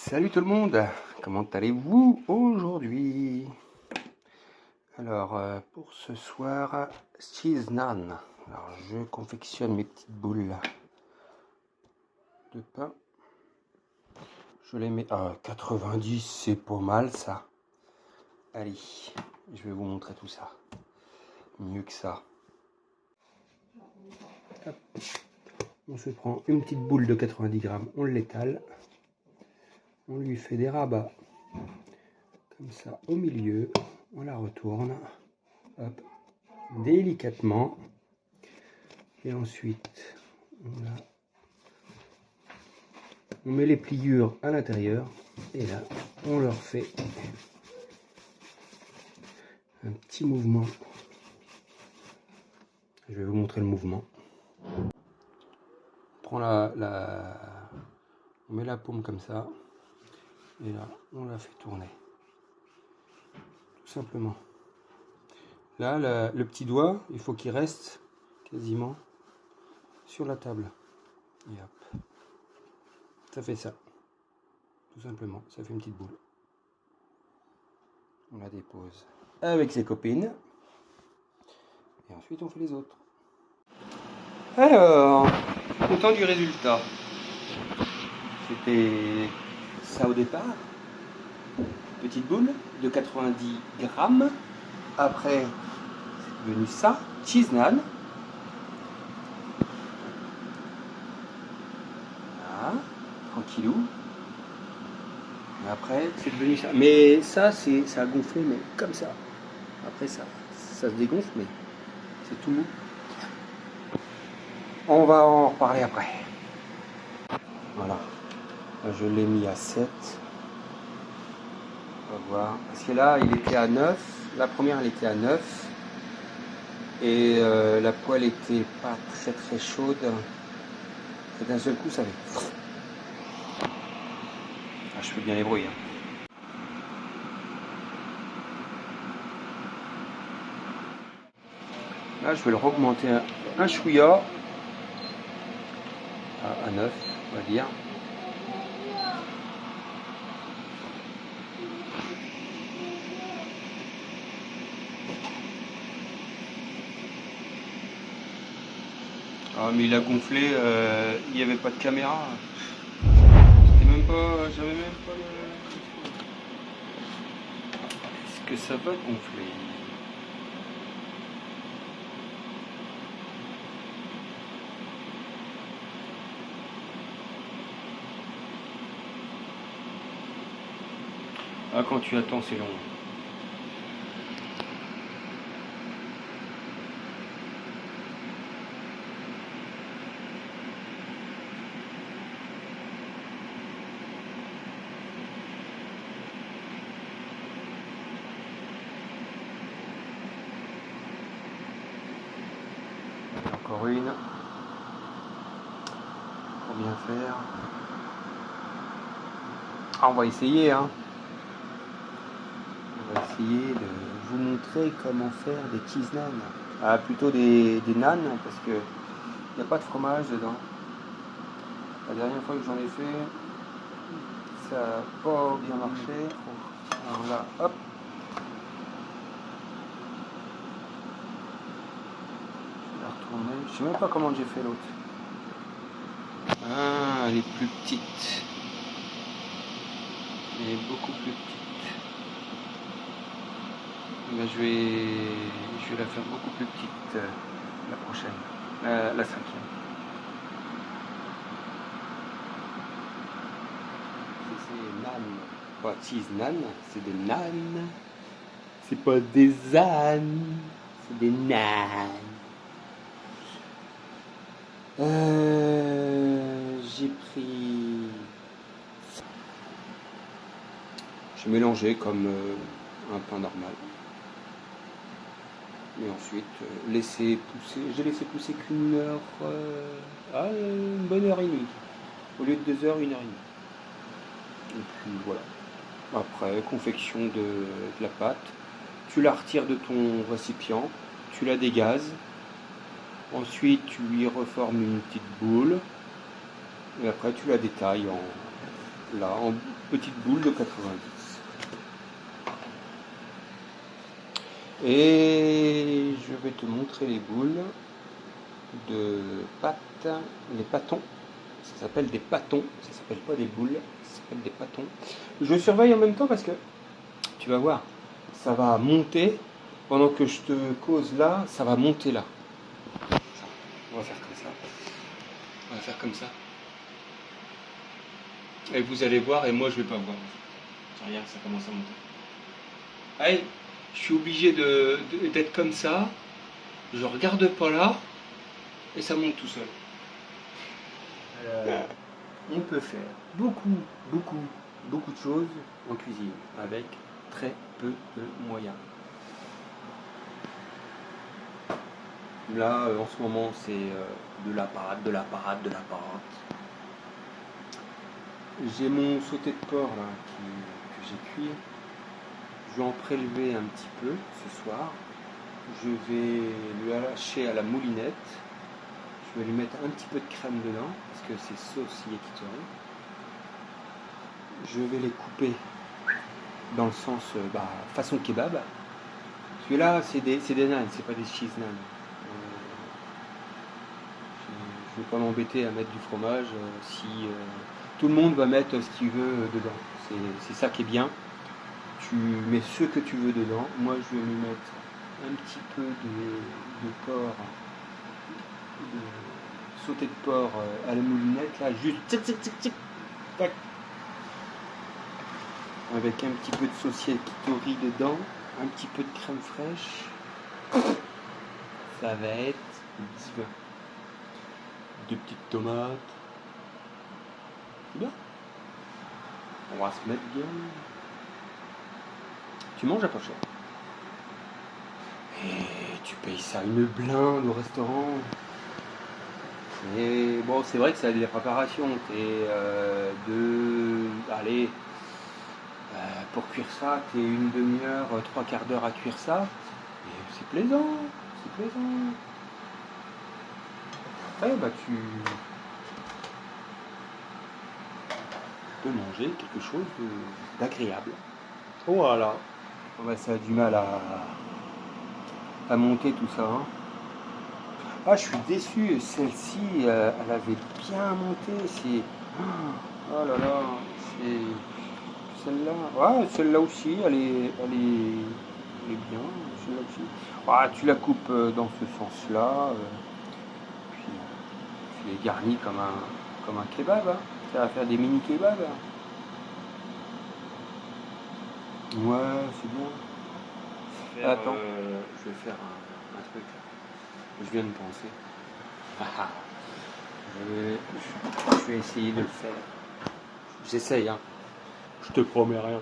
Salut tout le monde, comment allez-vous aujourd'hui? Alors pour ce soir, cheese naan. Alors je confectionne mes petites boules de pain. Je les mets à 90, c'est pas mal ça. Allez, je vais vous montrer tout ça. Mieux que ça. Hop. On se prend une petite boule de 90 grammes, on l'étale. On lui fait des rabats comme ça au milieu, on la retourne, hop, délicatement, et ensuite on met les pliures à l'intérieur, et là on leur fait un petit mouvement. Je vais vous montrer le mouvement. On prend on met la paume comme ça, et là on la fait tourner, tout simplement. Là le petit doigt, il faut qu'il reste quasiment sur la table, et hop, ça fait ça, tout simplement, ça fait une petite boule. On la dépose avec ses copines, et ensuite on fait les autres. Alors, content du résultat. C'était ça au départ, petite boule de 90 grammes. Après, c'est devenu ça, cheese naan. Voilà, tranquillou. Et après, c'est devenu ça. Mais ça, ça a gonflé, mais comme ça. Après, ça se dégonfle, mais c'est tout mou. On va en reparler après. Voilà. Je l'ai mis à 7. On va voir. Parce que là, il était à 9. La première, elle était à 9. Et la poêle était pas très chaude. Et d'un seul coup, ça fait... Ah, je fais bien les bruits. Hein. Là, je vais le augmenter un chouïa. À 9, on va dire. Ah, mais il a gonflé, il n'y avait pas de caméra. C'était même pas. J'avais même pas le. Est-ce que ça va gonfler? Ah, quand tu attends, c'est long. Encore une. Pour bien faire. Ah, on va essayer, hein. On va essayer de vous montrer comment faire des cheese naan. Ah, plutôt des naan, parce que il n'y a pas de fromage dedans. La dernière fois que j'en ai fait, ça n'a pas bien marché. Alors là, hop. Je vais la retourner. Je sais même pas comment j'ai fait l'autre. Ah, elle est plus petite. Elle est beaucoup plus petite. Ben, je vais la faire beaucoup plus petite la prochaine. La cinquième. C'est naan. Pas cheese naan, c'est des naan. C'est pas des ânes, c'est des naan. J'ai pris. J'ai mélangé comme un pain normal. Et ensuite, laisser pousser. J'ai laissé pousser qu'une heure. Une bonne heure et demie. Au lieu de 2 heures, 1 heure et demie. Et puis voilà. Après, confection de la pâte. Tu la retires de ton récipient. Tu la dégazes. Ensuite, tu lui reformes une petite boule. Et après, tu la détailles là, en petite boule de 90. Et je vais te montrer les boules de pâte, les pâtons. Ça s'appelle des pâtons, ça s'appelle pas des boules, ça s'appelle des pâtons. Je surveille en même temps parce que tu vas voir, ça va monter pendant que je te cause là, ça va monter là. On va faire comme ça. On va faire comme ça. Et vous allez voir, et moi je vais pas voir. Regarde, ça commence à monter. Allez, je suis obligé d'être comme ça. Je regarde pas là, et ça monte tout seul. On peut faire beaucoup de choses en cuisine avec très peu de moyens. Là, en ce moment, c'est de la pâte. J'ai mon sauté de porc là, que j'ai cuit. Je vais en prélever un petit peu ce soir. Je vais lui lâcher à la moulinette. Je vais lui mettre un petit peu de crème dedans, parce que c'est sauce yakitori. Je vais les couper dans le sens façon kebab. Celui-là, c'est des nanes, c'est pas des cheese nanes. Je ne vais pas m'embêter à mettre du fromage si tout le monde va mettre ce qu'il veut dedans. C'est ça qui est bien. Tu mets ce que tu veux dedans. Moi, je vais lui mettre un petit peu de porc, de sauté de porc à la moulinette, là, juste tic, tic, tic, tic, tac. Avec un petit peu de sauce yakitori dedans, un petit peu de crème fraîche. Ça va être divin. Deux petites tomates. C'est bien. On va se mettre bien. Tu manges à pas cher. Et tu payes ça une blinde au restaurant. Et bon, c'est vrai que ça a des préparations. Pour cuire ça, t'es une demi-heure, trois quarts d'heure à cuire ça. Et c'est plaisant. Après, tu peux manger quelque chose d'agréable. Oh voilà. Ça a du mal à monter tout ça. Hein. Ah, je suis déçu. Celle-ci, elle avait bien monté. Oh là là. C'est celle-là. Ouais, celle-là aussi, elle est bien. Celle-là aussi. Ah, tu la coupes dans ce sens-là. Puis tu les garnis comme un kebab. Hein. Ça va faire des mini kebabs. Hein. Ouais, c'est bien. Attends, je vais faire un truc là. Je viens de penser. Je vais essayer de le faire. J'essaye, hein. Je te promets rien.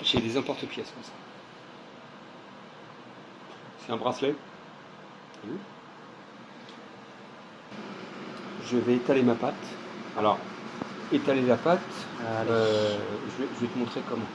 J'ai des emporte-pièces comme ça. C'est un bracelet. Je vais étaler ma pâte. Alors, étaler la pâte, je vais te montrer comment.